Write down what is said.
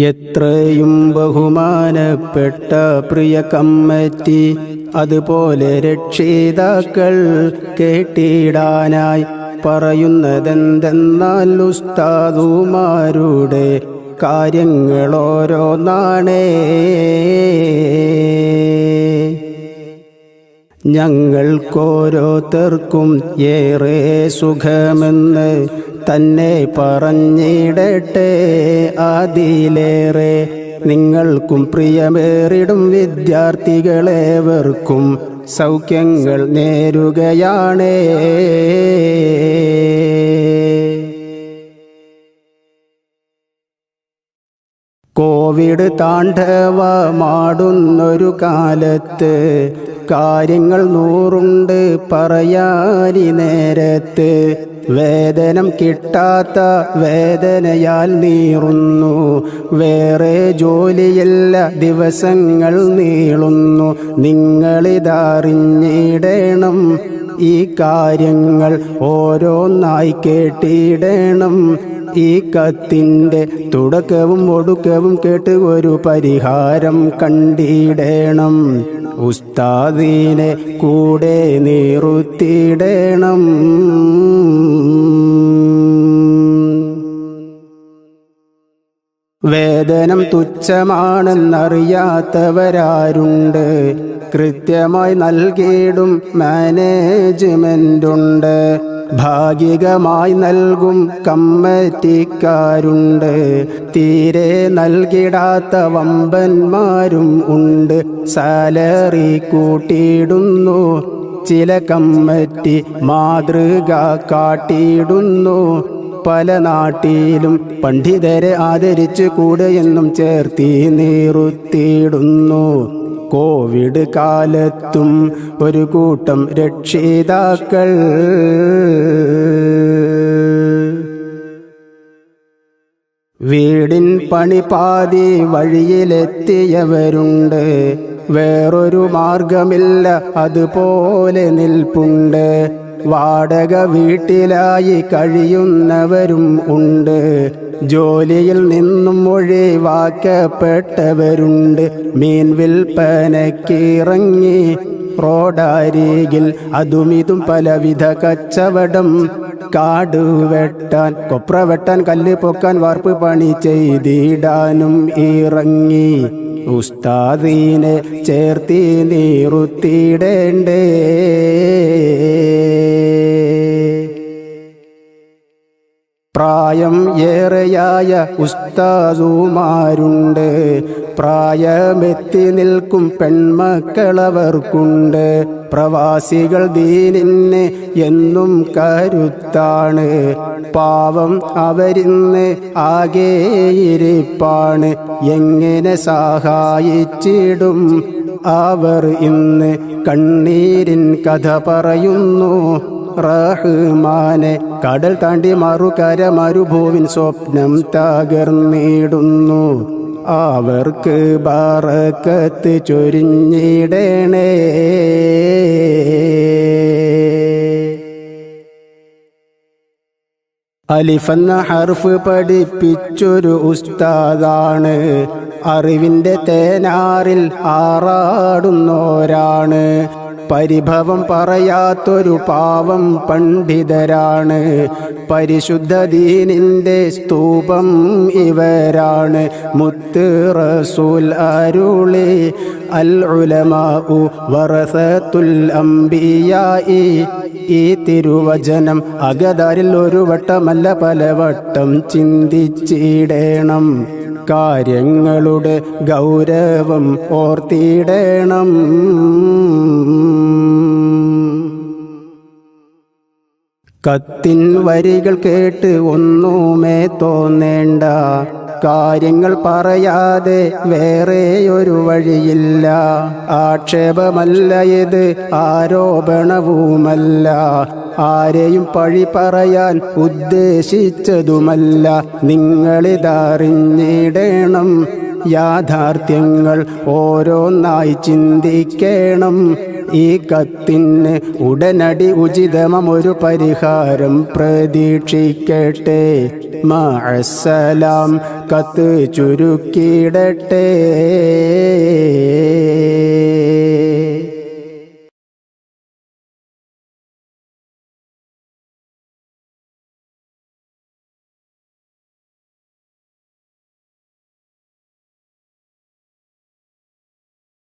എത്രയും ബഹുമാനപ്പെട്ട പ്രിയ കമ്മിറ്റി, അതുപോലെ രക്ഷിതാക്കൾ കേട്ടിടാനായി പറയുന്നതെന്തെന്നാൽ ഉസ്താദുമാരുടെ കാര്യങ്ങളോരോന്നാണേ. ഞങ്ങൾക്കോരോരുത്തർക്കും ഏറെ സുഖമെന്ന് തന്നെ പറഞ്ഞിടട്ടെ. അതിലേറെ നിങ്ങൾക്കും പ്രിയമേറിടും വിദ്യാർത്ഥികളേവർക്കും സൗഖ്യങ്ങൾ നേരുകയാണേ. കോവിഡ് താണ്ഡവമാടുന്നൊരു കാലത്ത് കാര്യങ്ങൾ നൂറുണ്ട് പറയാനി നേരത്ത്. വേതനം കിട്ടാത്ത വേദനയാൽ നീറുന്നു, വേറെ ജോലിയില്ല ദിവസങ്ങൾ നീളുന്നു. നിങ്ങളിതറിഞ്ഞിടണം, ഈ കാര്യങ്ങൾ ഓരോന്നായി കേട്ടിടണം. ഈ കത്തിൻ്റെ തുടക്കവും ഒടുക്കവും കേട്ട് ഒരു പരിഹാരം കണ്ടിടണം. ഉസ്താദിനെ കൂടെ നിർത്തിയിടണം. വേതനം തുച്ഛമാണെന്നറിയാത്തവരാരുണ്ട്? കൃത്യമായി നൽകിയിടും മാനേജ്മെൻ്റുണ്ട്. ഭാഗികമായി നൽകും കമ്മിറ്റിക്കാരുണ്ട്. തീരെ നൽകിടാത്ത വമ്പന്മാരും ഉണ്ട്. സാലറി കൂട്ടിയിടുന്നു, ചില കമ്മിറ്റി മാതൃക കാട്ടിയിടുന്നു. പല നാട്ടിലും പണ്ഡിതരെ ആദരിച്ചു കൂടെയെന്നും ചേർത്തി നിർത്തിയിടുന്നു. കോവിഡ് കാലത്തും ഒരു കൂട്ടം രക്ഷിതാക്കൾ വീടിൻ പണി പാതി വഴിയിലെത്തിയവരുണ്ട്. വേറൊരു മാർഗമില്ല, അതുപോലെ നിൽപ്പുണ്ട്. വാടക വീട്ടിലായി കഴിയുന്നവരും ഉണ്ട്. ജോലിയിൽ നിന്നും ഒഴിവാക്കപ്പെട്ടവരുണ്ട്. മീൻ വിൽപ്പനക്കിറങ്ങി റോഡരികിൽ അതുമിതും പലവിധ കച്ചവടം. കാട് വെട്ടാൻ, കൊപ്ര വെട്ടാൻ, കല്ല് പൊക്കാൻ, വാർപ്പ് പണി ചെയ്തിടാനും ഇറങ്ങി. ഉസ്താദിനെ ചേർത്തി നിർത്തിയിടേണ്ടേ. പ്രായം ഏറെയായ ഉസ്താദുമാരുണ്ട്. പ്രായമെത്തി നിൽക്കും പെൺമക്കളവർക്കുണ്ട്. പ്രവാസികൾ ദീനിന് എന്നും കരുത്താണ്. പാവം അവരിന്ന് ആകെയിരിപ്പാണ്. എങ്ങനെ സഹായിച്ചിടും അവർ ഇന്ന്? കണ്ണീരിൻ കഥ പറയുന്നു. റഹ്മാനെ, കടൽ താണ്ടി മറുകര മരുഭൂവിൻ സ്വപ്നം തകർന്നിടുന്നു. അവർക്ക് ബറക്കത്ത് ചൊരിഞ്ഞിടണേ. അലിഫെന്ന ഹർഫ് പഠിപ്പിച്ചൊരു ഉസ്താദാണ്. അറിവിൻ്റെ തേനാറിൽ ആറാടുന്നോരാണ്. പരിഭവം പറയാത്തൊരു പാവം പണ്ഡിതരാണ്. പരിശുദ്ധ ദീനിൻ്റെ സ്തൂപം ഇവരാണ്. മുത്ത് റസൂൽ അരുളി, അൽ ഉലമാഉ വറസത്തുൽ അംബിയാഇ. ഈ തിരുവചനം അകതാരിൽ ഒരു വട്ടമല്ല പലവട്ടം ചിന്തിച്ചിടണം. കാര്യങ്ങളുടെ ഗൗരവം ഓർത്തിടണം. കത്തിൻ വരികൾ കേട്ട് ഒന്നുമേ തോന്നേണ്ട. കാര്യങ്ങൾ പറയാതെ വേറെയൊരു വഴിയില്ല. ആക്ഷേപമല്ല ഇത്, ആരോപണവുമല്ല. ആരെയും പഴി പറയാൻ ഉദ്ദേശിച്ചതുമല്ല. നിങ്ങളിതറിഞ്ഞിടണം. യാഥാർത്ഥ്യങ്ങൾ ഓരോന്നായി ചിന്തിക്കണം. ഈ കത്തിന് ഉടനടി ഉചിതമൊരു പരിഹാരം പ്രതീക്ഷിക്കട്ടെ. മഅസ്സലാം. കത്ത് ചുരുക്കിയിടട്ടെ.